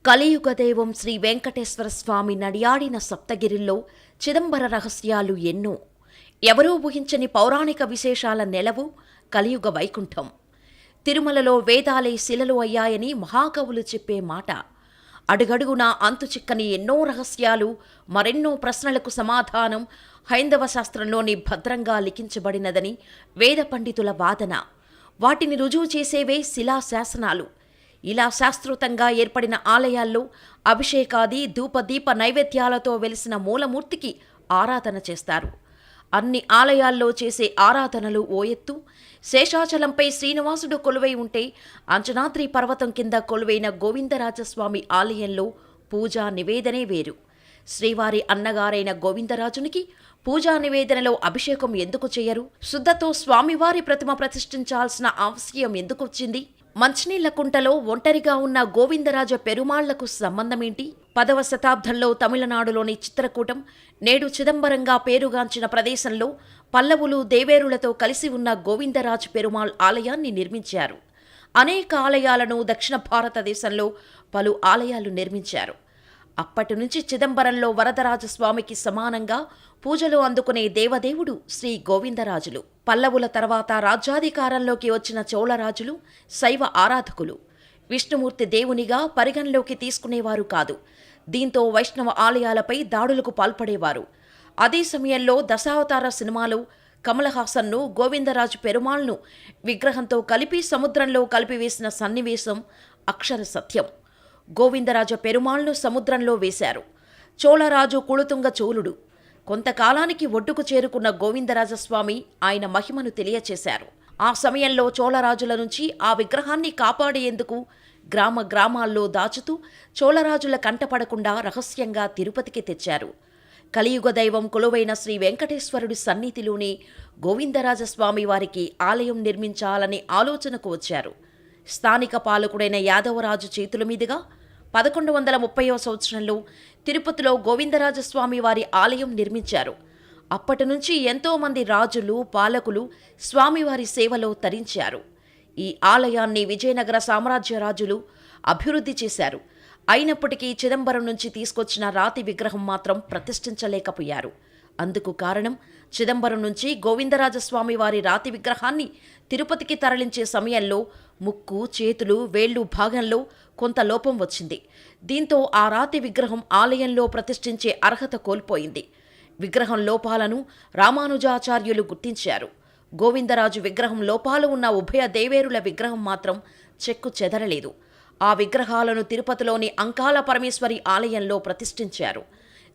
కలియుగ దైవం శ్రీ వెంకటేశ్వర స్వామి నడియాడిన సప్తగిరిలో చిదంబర రహస్యాలు ఎన్నో. ఎవరూ ఊహించని పౌరాణిక విశేషాల నెలవు కలియుగ వైకుంఠం. తిరుమలలో వేదాలే శిలలు అయ్యాయని మహాకవులు చెప్పే మాట. అడుగడుగునా అంతుచిక్కని ఎన్నో రహస్యాలు, మరెన్నో ప్రశ్నలకు సమాధానం హైందవ శాస్త్రంలోని భద్రంగా లిఖించబడినదని వేద పండితుల వాదన. వాటిని రుజువు చేసేవే శిలాశాసనాలు. ఇలా శాస్త్రోతంగా ఏర్పడిన ఆలయాల్లో అభిషేకాది ధూపదీప నైవేద్యాలతో వెలిసిన మూలమూర్తికి ఆరాధన చేస్తారు. అన్ని ఆలయాల్లో చేసే ఆరాధనలు ఓ ఎత్తు. శేషాచలంపై శ్రీనివాసుడు కొలువై ఉంటే అంజనాద్రి పర్వతం కింద కొలువైన గోవిందరాజస్వామి ఆలయంలో పూజా నివేదనే వేరు. శ్రీవారి అన్నగారైన గోవిందరాజునికి పూజా నివేదనలో అభిషేకం ఎందుకు చేయరు? శుద్ధతో స్వామివారి ప్రతిమ ప్రతిష్ఠించాల్సిన ఆవశ్యం ఎందుకొచ్చింది? మంచినీళ్ల కుంటలో ఒంటరిగా ఉన్న గోవిందరాజ పెరుమాళ్లకు సంబంధమేంటి? 10వ శతాబ్దంలో తమిళనాడులోని చిత్రకూటం, నేడు చిదంబరంగా పేరుగాంచిన ప్రదేశంలో పల్లవులు దేవేరులతో కలిసి ఉన్న గోవిందరాజ పెరుమాళ్ ఆలయాన్ని నిర్మించారు. అనేక ఆలయాలను దక్షిణ భారతదేశంలో పలు ఆలయాలు నిర్మించారు. అప్పటి నుంచి చిదంబరంలో వరదరాజస్వామికి సమానంగా పూజలు అందుకునే దేవదేవుడు శ్రీ గోవిందరాజులు. పల్లవుల తర్వాత రాజ్యాధికారంలోకి వచ్చిన చోళరాజులు శైవ ఆరాధకులు. విష్ణుమూర్తి దేవునిగా పరిగణలోకి తీసుకునేవారు కాదు. దీంతో వైష్ణవ ఆలయాలపై దాడులకు పాల్పడేవారు. అదే సమయంలో దశావతార సినిమాలో కమల్ హాసన్ను గోవిందరాజు పెరుమాళ్ను విగ్రహంతో కలిపి సముద్రంలో కలిపివేసిన సన్నివేశం అక్షర సత్యం. గోవిందరాజ పెరుమాళ్ను సముద్రంలో వేశారు. చోళరాజు కుళుతుంగ చోళుడు. కొంతకాలానికి ఒడ్డుకు చేరుకున్న గోవిందరాజస్వామి ఆయన మహిమను తెలియచేశారు. ఆ సమయంలో చోళరాజుల నుంచి ఆ విగ్రహాన్ని కాపాడేందుకు గ్రామ గ్రామాల్లో దాచుతూ చోళరాజుల కంటపడకుండా రహస్యంగా తిరుపతికి తెచ్చారు. కలియుగ దైవం కొలువైన శ్రీ వెంకటేశ్వరుడి సన్నిధిలోనే గోవిందరాజస్వామి వారికి ఆలయం నిర్మించాలనే ఆలోచనకు వచ్చారు. స్థానిక పాలకుడైన యాదవరాజు చేతుల మీదుగా 1130వ సంవత్సరంలో తిరుపతిలో గోవిందరాజస్వామి వారి ఆలయం నిర్మించారు. అప్పటి నుంచి ఎంతోమంది రాజులు, పాలకులు స్వామివారి సేవలో తరించారు. ఈ ఆలయాన్ని విజయనగర సామ్రాజ్య రాజులు అభివృద్ధి చేశారు. అయినప్పటికీ చిదంబరం నుంచి తీసుకొచ్చిన రాతి విగ్రహం మాత్రం ప్రతిష్ఠించలేకపోయారు. అందుకు కారణం, చిదంబరం నుంచి గోవిందరాజస్వామి వారి రాతి విగ్రహాన్ని తిరుపతికి తరలించే సమయంలో ముక్కు, చేతులు, వేళ్లు భాగంలో కొంత లోపం వచ్చింది. దీంతో ఆ రాతి విగ్రహం ఆలయంలో ప్రతిష్ఠించే అర్హత కోల్పోయింది. విగ్రహం లోపాలను రామానుజాచార్యులు గుర్తించారు. గోవిందరాజు విగ్రహం లోపాలు ఉన్న ఉభయ దేవేరుల విగ్రహం మాత్రం చెక్కు చెదరలేదు. ఆ విగ్రహాలను తిరుపతిలోని అంకాల పరమేశ్వరి ఆలయంలో ప్రతిష్ఠించారు.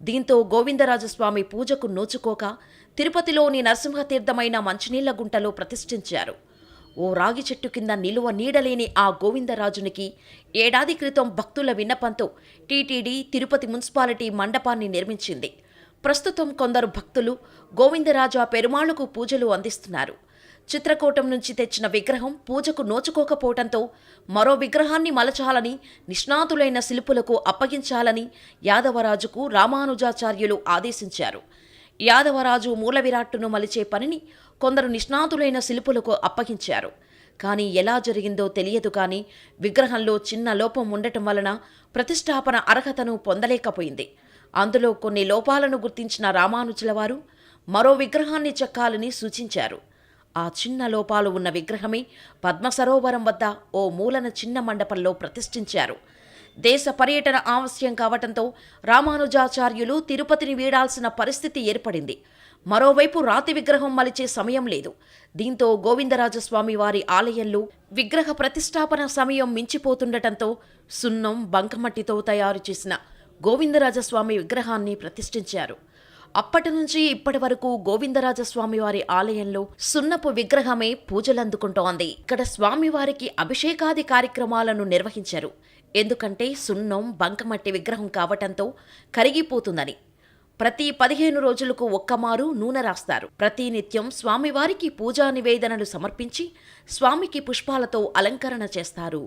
దీంతో గోవిందరాజస్వామి పూజకు నోచుకోక తిరుపతిలోని నరసింహతీర్థమైన మంచినీళ్ల గుంటలో ప్రతిష్ఠించారు. ఓ రాగి చెట్టు కింద నిలువ నీడలేని ఆ గోవిందరాజునికి ఏడాది క్రితం భక్తుల విన్నపంతో టీటీడీ తిరుపతి మున్సిపాలిటీ మండపాన్ని నిర్మించింది. ప్రస్తుతం కొందరు భక్తులు గోవిందరాజ పెరుమాళ్లకు పూజలు అందిస్తున్నారు. చిత్రకూటం నుంచి తెచ్చిన విగ్రహం పూజకు నోచుకోకపోవడంతో మరో విగ్రహాన్ని మలచాలని, నిష్ణాతులైన శిల్పులకు అప్పగించాలని యాదవరాజుకు రామానుజాచార్యులు ఆదేశించారు. యాదవరాజు మూల విరాట్టును మలిచే పనిని కొందరు నిష్ణాతులైన శిల్పులకు అప్పగించారు. కానీ ఎలా జరిగిందో తెలియదు. కానీ విగ్రహంలో చిన్న లోపం ఉండటం వలన ప్రతిష్టాపన అర్హతను పొందలేకపోయింది. అందులో కొన్ని లోపాలను గుర్తించిన రామానుజుల వారు మరో విగ్రహాన్ని చెక్కాలని సూచించారు. ఆ చిన్న లోపాలు ఉన్న విగ్రహమే పద్మసరోవరం వద్ద ఓ మూలన చిన్న మండపంలో ప్రతిష్ఠించారు. దేశ పర్యటన ఆవశ్యం కావటంతో రామానుజాచార్యులు తిరుపతిని వీడాల్సిన పరిస్థితి ఏర్పడింది. మరోవైపు రాతి విగ్రహం మలిచే సమయం లేదు. దీంతో గోవిందరాజస్వామి వారి ఆలయంలో విగ్రహ ప్రతిష్టాపన సమయం మించిపోతుండటంతో సున్నం, బంకమట్టితో తయారు చేసిన గోవిందరాజస్వామి విగ్రహాన్ని ప్రతిష్ఠించారు. అప్పటి నుంచి ఇప్పటి వరకు గోవిందరాజస్వామి వారి ఆలయంలో సున్నపు విగ్రహమే పూజలందుకుంటోంది. ఇక్కడ స్వామివారికి అభిషేకాది కార్యక్రమాలను నిర్వహించరు. ఎందుకంటే సున్నం, బంకమట్టి విగ్రహం కావటంతో కరిగిపోతుందని. ప్రతి 15 రోజులకు ఒక్కమారు నూనె రాస్తారు. ప్రతినిత్యం స్వామివారికి పూజా నివేదనలు సమర్పించి స్వామికి పుష్పాలతో అలంకరణ చేస్తారు.